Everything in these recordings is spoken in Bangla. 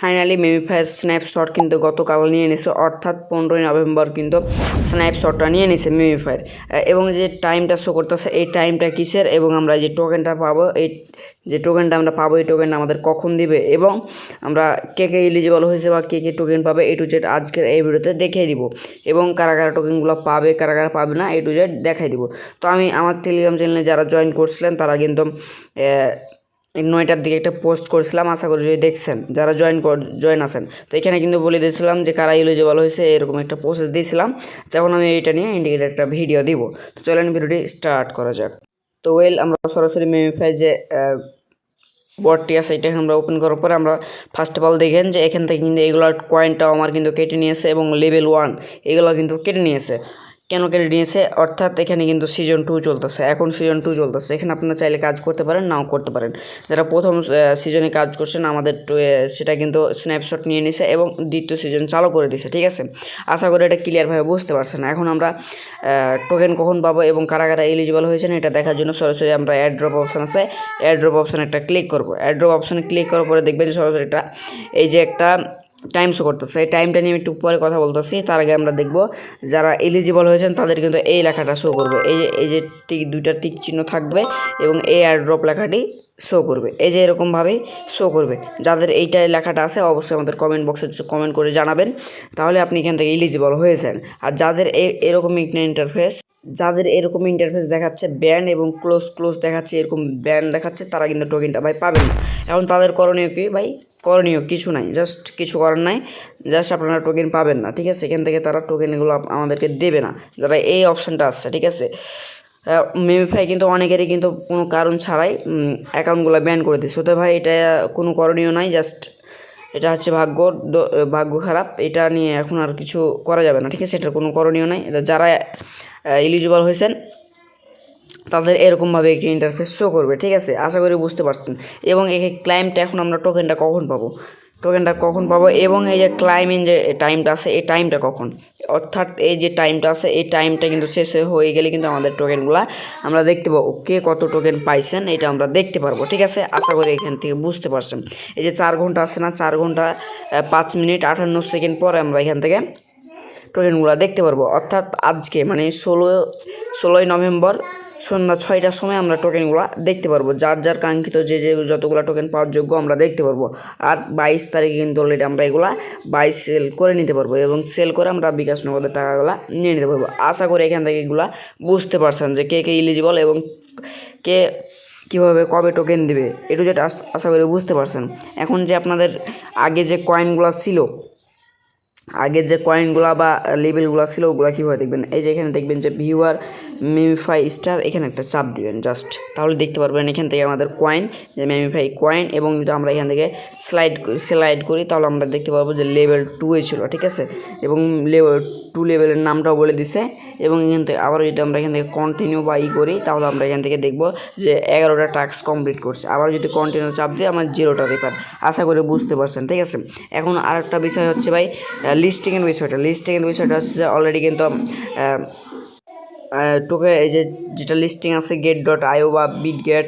ফাইনালি মেমিফাইয়ের স্ন্যাপশট কিন্তু গতকাল নিয়ে নিছে, অর্থাৎ 15ই নভেম্বর কিন্তু স্ন্যাপশটটা নিয়ে নিছে মেমিফাইয়ের। এবং যে টাইমটা শো করতেছে এই টাইমটা কিসের, এবং আমরা যে টোকেনটা পাবো, এই যে টোকেনটা আমরা পাবো এই টোকেনটা আমাদের কখন দিবে, এবং আমরা কে কে এলিজিবল হয়েছে বা কে কে টোকেন পাবে A to Z আজকের এই ভিডিওতে দেখিয়ে দিব, এবং কারা কারা টোকেনগুলো পাবে কারা কারা পাবে না A to Z দেখাই দিব। তো আমি আমার টেলিগ্রাম চ্যানেলে যারা জয়েন করছিলেন তারা কিন্তু 9টার দিকে একটা পোস্ট করেছিলাম, আশা করি যদি দেখছেন যারা জয়েন আছেন। তো এখানে কিন্তু বলে দিয়েছিলাম যে কারা এলিজিবল হয়েছে, এরকম একটা প্রসেস দিয়েছিলাম। তো এখন আমি এটা নিয়ে ইন্ডিকেটার একটা ভিডিও দিব। তো চলেন ভিডিওটি স্টার্ট করা যাক। তো আমরা সরাসরি মেমিফাই যে বটটি আছে এটা আমরা ওপেন করার পরে আমরা ফার্স্ট অফ অল দেখেন যে এখান থেকে কিন্তু এগুলোর কয়েনটাও আমার কিন্তু কেটে নিয়েছে, এবং লেভেল 1 এগুলো কিন্তু কেটে নিয়েছে। কেন কেটে নিয়েছে, অর্থাৎ এখানে কিন্তু সিজন 2 চলতেছে, এখন সিজন 2 চলতেছে। এখানে আপনারা চাইলে কাজ করতে পারেন, নাও করতে পারেন। যারা প্রথম সিজনে কাজ করছেন আমাদের সেটা কিন্তু স্ন্যাপশট নিয়ে নিছে এবং দ্বিতীয় সিজন চালু করে দিছে, ঠিক আছে। আশা করি এটা ক্লিয়ারভাবে বুঝতে পারছেন। এখন আমরা টোকেন কখন পাবো এবং কারা কারা এলিজিবল হয়েছেন এটা দেখার জন্য সরাসরি আমরা অ্যাড ড্রপ অপশান আছে, অ্যাড ড্রপ অপশানে একটা ক্লিক করবো। অ্যাড ড্রপ অপশানে ক্লিক করার পরে দেখবেন যে সরাসরি এটা এই যে একটা টাইম শো করতেছে। এই টাইমটা নিয়ে আমি একটু পরে কথা বলতেছি। তার আগে আমরা দেখব যারা এলিজিবল হয়েছেন তাদের কিন্তু এই লেখাটা শো করবে, এই যে দুইটা টিক চিহ্ন থাকবে এবং এই এয়ারড্রপ লেখাটি শো করবে, এই যে এরকমভাবেই শো করবে। যাদের এইটা লেখাটা আছে অবশ্যই আমাদের কমেন্ট বক্সে কমেন্ট করে জানাবেন, তাহলে আপনি এখান থেকে এলিজিবল হয়েছেন। আর যাদের এরকম ইন্টারফেস দেখাচ্ছে ব্যান্ড এবং ক্লোজ দেখাচ্ছে, এরকম ব্যান্ড দেখাচ্ছে, তারা কিন্তু টোকেনটা ভাই পাবেন না। এখন তাদের করণীয় কি ভাই? করণীয় কিছু নাই, জাস্ট কিছু করার নাই, জাস্ট আপনারা টোকেন পাবেন না, ঠিক আছে। এখান থেকে তারা টোকেনগুলো আমাদেরকে দেবে না, যারা এই অপশানটা আসছে, ঠিক আছে। মেমিফাই কিন্তু অনেকেরই কিন্তু কোনো কারণ ছাড়াই অ্যাকাউন্টগুলো ব্যান করে দিচ্ছে। তো ভাই এটা কোনো করণীয় নাই, জাস্ট এটা হচ্ছে ভাগ্য খারাপ, এটা নিয়ে এখন আর কিছু করা যাবে না, ঠিক আছে। এটার কোনো করণীয় নাই। যারা এলিজিবল হয়েছেন তাদের এরকমভাবে একটি ইন্টারফেস শো করবে, ঠিক আছে। আশা করি বুঝতে পারছেন। এবং এই ক্লাইমটা এখন আমরা টোকেনটা কখন পাবো এবং এই যে ক্লাইমিং যে টাইমটা আছে এই টাইমটা কখন, অর্থাৎ এই যে টাইমটা আছে এই টাইমটা কিন্তু শেষ হয়ে গেলে কিন্তু আমাদের টোকেনগুলো আমরা দেখতে পাবো, কে কত টোকেন পাইছেন এটা আমরা দেখতে পারবো, ঠিক আছে। আশা করি এখান থেকে বুঝতে পারছেন। এই যে 4 ঘন্টা আছে না, 4 ঘন্টা 5 মিনিট 58 সেকেন্ড পরে আমরা এখান থেকে টোকেনগুলো দেখতে পারবো, অর্থাৎ আজকে মানে 16ই নভেম্বর সন্ধ্যা 6টার সময় আমরা টোকেনগুলো দেখতে পারবো। যার কাঙ্ক্ষিত যে যতগুলো টোকেন পাওয়ার যোগ্য আমরা দেখতে পারবো। আর 22 তারিখে কিন্তু অলরেডি আমরা এগুলো সেল করে নিতে পারবো, এবং সেল করে আমরা বিকাশ নগদের টাকাগুলো নিয়ে নিতে পারবো। আশা করি এখান থেকে এগুলো বুঝতে পারছেন যে কে কে এলিজিবল এবং কে কীভাবে কবে টোকেন দেবে, একটু যেটা আশা করি বুঝতে পারছেন। এখন যে আপনাদের আগে যে কয়েনগুলো বা লেবেলগুলো ছিল ওগুলো কীভাবে দেখবেন, এই যে এখানে দেখবেন যে ভিউয়ার মেমিফাই স্টার, এখানে একটা চাপ দিবেন জাস্ট, তাহলে দেখতে পারবেন এখান থেকে আমাদের কয়েন যে মেমিফাই কয়েন। এবং যদি আমরা এখান থেকে স্লাইড করি তাহলে আমরা দেখতে পারবো যে লেভেল 2 ছিল, ঠিক আছে। এবং লেভেল 2 লেভেলের নামটাও বলে দিছে। এবং এখান থেকে আবার যদি আমরা এখান থেকে কন্টিনিউ বা করি তাহলে আমরা এখান থেকে দেখবো যে 11টা টাস্ক কমপ্লিট করছে। আবার যদি কন্টিনিউ চাপ দিই আমার 0টা রেফার। আশা করি বুঝতে পারছেন, ঠিক আছে। এখন আরেকটা বিষয় হচ্ছে ভাই লিস্টিংয়ের বিষয়টা হচ্ছে যে অলরেডি কিন্তু এই যেটা লিস্টিং আছে get.io বা বিটগেট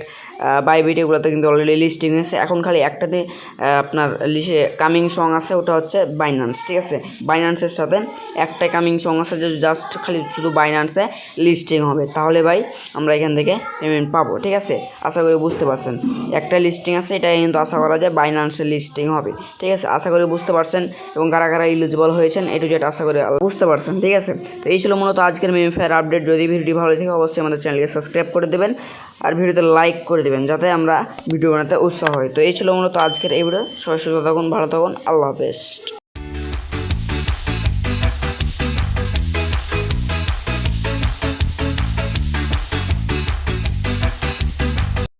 বাইবিট এগুলোতে কিন্তু অলরেডি লিস্টিং হয়েছে। এখন খালি একটাতে আপনার কামিং সং আছে, ওটা হচ্ছে বাইন্যান্স, ঠিক আছে। বাইন্যান্সের সাথে একটা কামিং সং আছে যে জাস্ট খালি শুধু বাইন্যান্সে লিস্টিং হবে, তাহলে ভাই আমরা এখান থেকে পেমেন্ট পাবো, ঠিক আছে। আশা করি বুঝতে পারছেন। একটা লিস্টিং আছে, এটা কিন্তু আশা করা যায় বাইন্যান্সের লিস্টিং হবে, ঠিক আছে। আশা করি বুঝতে পারছেন এবং কারা কারা এলিজিবল হয়েছেন একটু যেটা আশা করি বুঝতে পারছেন, ঠিক আছে। তো এই ছিল মূলত আজকের মেমিফাইয়ের আপডেট। যদি ভিডিওটি ভালো লাগে অবশ্যই আমাদের চ্যানেলকে সাবস্ক্রাইব করে দেবেন আর ভিডিওতে লাইক করে দেবেন যাতে আমরা ভিডিও বানাতে উৎসাহ হয়। তো এই ছিল মূলত আজকের এই ভিডিও। সবাই সুস্থ থাকুন, ভালো থাকুন, আল্লাহ হাফেজ।